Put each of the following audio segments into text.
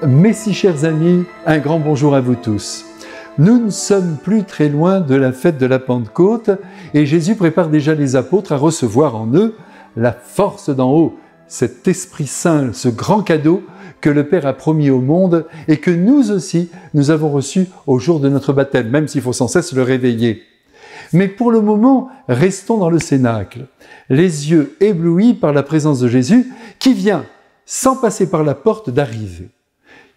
Mes si chers amis, un grand bonjour à vous tous. Nous ne sommes plus très loin de la fête de la Pentecôte et Jésus prépare déjà les apôtres à recevoir en eux la force d'en haut, cet Esprit Saint, ce grand cadeau que le Père a promis au monde et que nous aussi, nous avons reçu au jour de notre baptême, même s'il faut sans cesse le réveiller. Mais pour le moment, restons dans le cénacle, les yeux éblouis par la présence de Jésus qui vient, sans passer par la porte, d'arriver.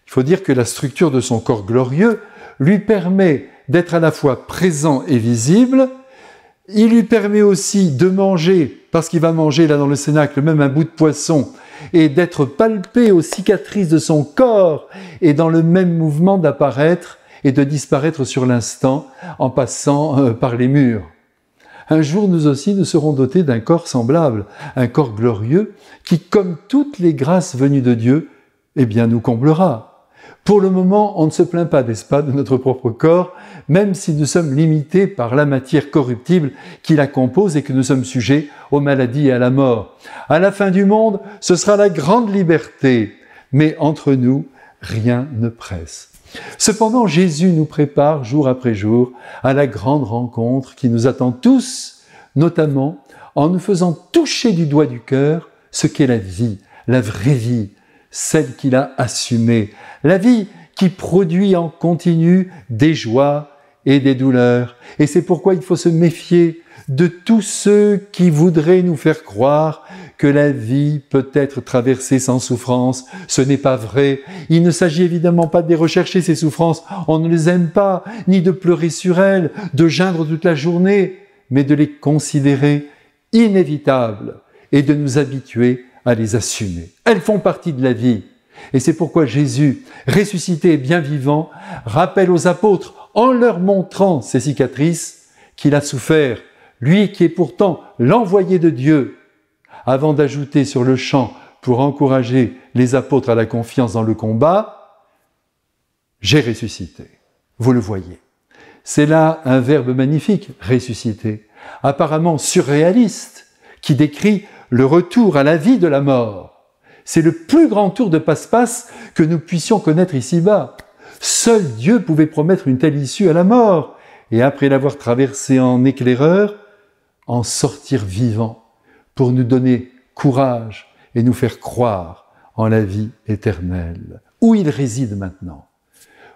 Il faut dire que la structure de son corps glorieux lui permet d'être à la fois présent et visible. Il lui permet aussi de manger, parce qu'il va manger là dans le cénacle même un bout de poisson, et d'être palpé aux cicatrices de son corps, et dans le même mouvement d'apparaître et de disparaître sur l'instant en passant par les murs. Un jour, nous aussi, nous serons dotés d'un corps semblable, un corps glorieux qui, comme toutes les grâces venues de Dieu, eh bien, nous comblera. Pour le moment, on ne se plaint pas, n'est-ce pas, de notre propre corps, même si nous sommes limités par la matière corruptible qui la compose et que nous sommes sujets aux maladies et à la mort. À la fin du monde, ce sera la grande liberté, mais entre nous, rien ne presse. Cependant, Jésus nous prépare jour après jour à la grande rencontre qui nous attend tous, notamment en nous faisant toucher du doigt du cœur ce qu'est la vie, la vraie vie, celle qu'il a assumée, la vie qui produit en continu des joies et des douleurs. Et c'est pourquoi il faut se méfier de tous ceux qui voudraient nous faire croire que la vie peut être traversée sans souffrance. Ce n'est pas vrai. Il ne s'agit évidemment pas de les rechercher, ces souffrances. On ne les aime pas, ni de pleurer sur elles, de geindre toute la journée, mais de les considérer inévitables et de nous habituer à les assumer. Elles font partie de la vie. Et c'est pourquoi Jésus, ressuscité et bien vivant, rappelle aux apôtres, en leur montrant ses cicatrices, qu'il a souffert, lui qui est pourtant l'envoyé de Dieu, avant d'ajouter sur le champ, pour encourager les apôtres à la confiance dans le combat, « J'ai ressuscité ». Vous le voyez. C'est là un verbe magnifique, ressusciter, apparemment surréaliste, qui décrit le retour à la vie de la mort. C'est le plus grand tour de passe-passe que nous puissions connaître ici-bas. Seul Dieu pouvait promettre une telle issue à la mort, et après l'avoir traversée en éclaireur, en sortir vivant, pour nous donner courage et nous faire croire en la vie éternelle. Où il réside maintenant.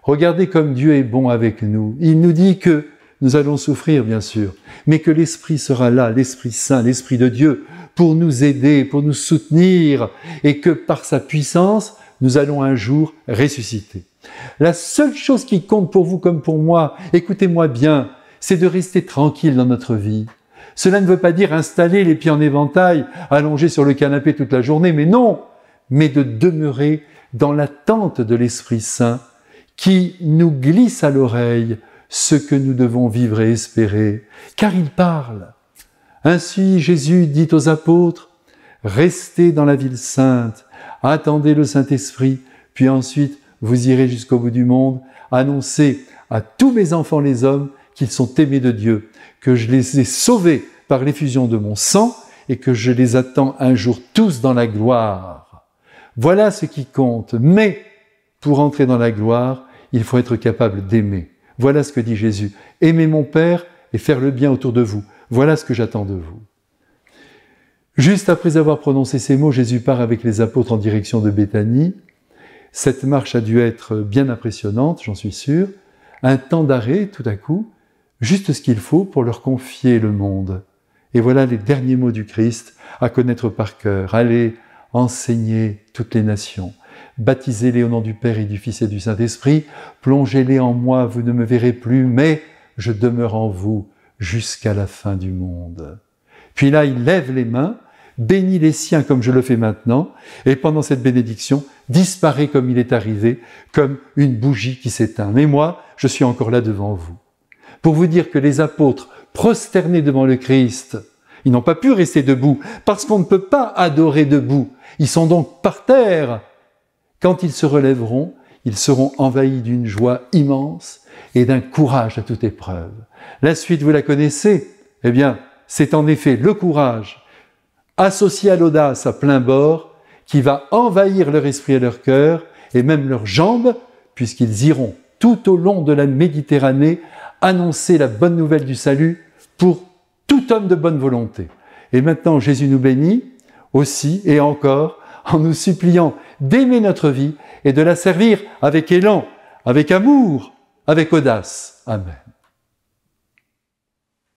Regardez comme Dieu est bon avec nous. Il nous dit que nous allons souffrir, bien sûr, mais que l'Esprit sera là, l'Esprit Saint, l'Esprit de Dieu, pour nous aider, pour nous soutenir, et que par sa puissance, nous allons un jour ressusciter. La seule chose qui compte pour vous comme pour moi, écoutez-moi bien, c'est de rester tranquille dans notre vie. Cela ne veut pas dire installer les pieds en éventail, allongés sur le canapé toute la journée, mais non, mais de demeurer dans l'attente de l'Esprit Saint qui nous glisse à l'oreille ce que nous devons vivre et espérer, car il parle. Ainsi, Jésus dit aux apôtres, « Restez dans la ville sainte, attendez le Saint-Esprit, puis ensuite vous irez jusqu'au bout du monde, annoncer à tous mes enfants les hommes qu'ils sont aimés de Dieu, que je les ai sauvés par l'effusion de mon sang et que je les attends un jour tous dans la gloire. » Voilà ce qui compte, mais pour entrer dans la gloire, il faut être capable d'aimer. Voilà ce que dit Jésus. « Aimez mon Père et faire le bien autour de vous. Voilà ce que j'attends de vous. » Juste après avoir prononcé ces mots, Jésus part avec les apôtres en direction de Béthanie. Cette marche a dû être bien impressionnante, j'en suis sûr. Un temps d'arrêt, tout à coup, juste ce qu'il faut pour leur confier le monde. Et voilà les derniers mots du Christ à connaître par cœur. « Allez, enseignez toutes les nations. Baptisez-les au nom du Père et du Fils et du Saint-Esprit. Plongez-les en moi, vous ne me verrez plus, mais je demeure en vous jusqu'à la fin du monde. » Puis là, il lève les mains, bénit les siens comme je le fais maintenant, et pendant cette bénédiction, disparaît comme il est arrivé, comme une bougie qui s'éteint. Mais moi, je suis encore là devant vous. Pour vous dire que les apôtres, prosternés devant le Christ, ils n'ont pas pu rester debout, parce qu'on ne peut pas adorer debout. Ils sont donc par terre. Quand ils se relèveront, ils seront envahis d'une joie immense et d'un courage à toute épreuve. La suite, vous la connaissez. Eh bien, c'est en effet le courage, associé à l'audace à plein bord, qui va envahir leur esprit et leur cœur et même leurs jambes, puisqu'ils iront tout au long de la Méditerranée annoncer la bonne nouvelle du salut pour tout homme de bonne volonté. Et maintenant, Jésus nous bénit aussi et encore en nous suppliant d'aimer notre vie et de la servir avec élan, avec amour, avec audace. Amen.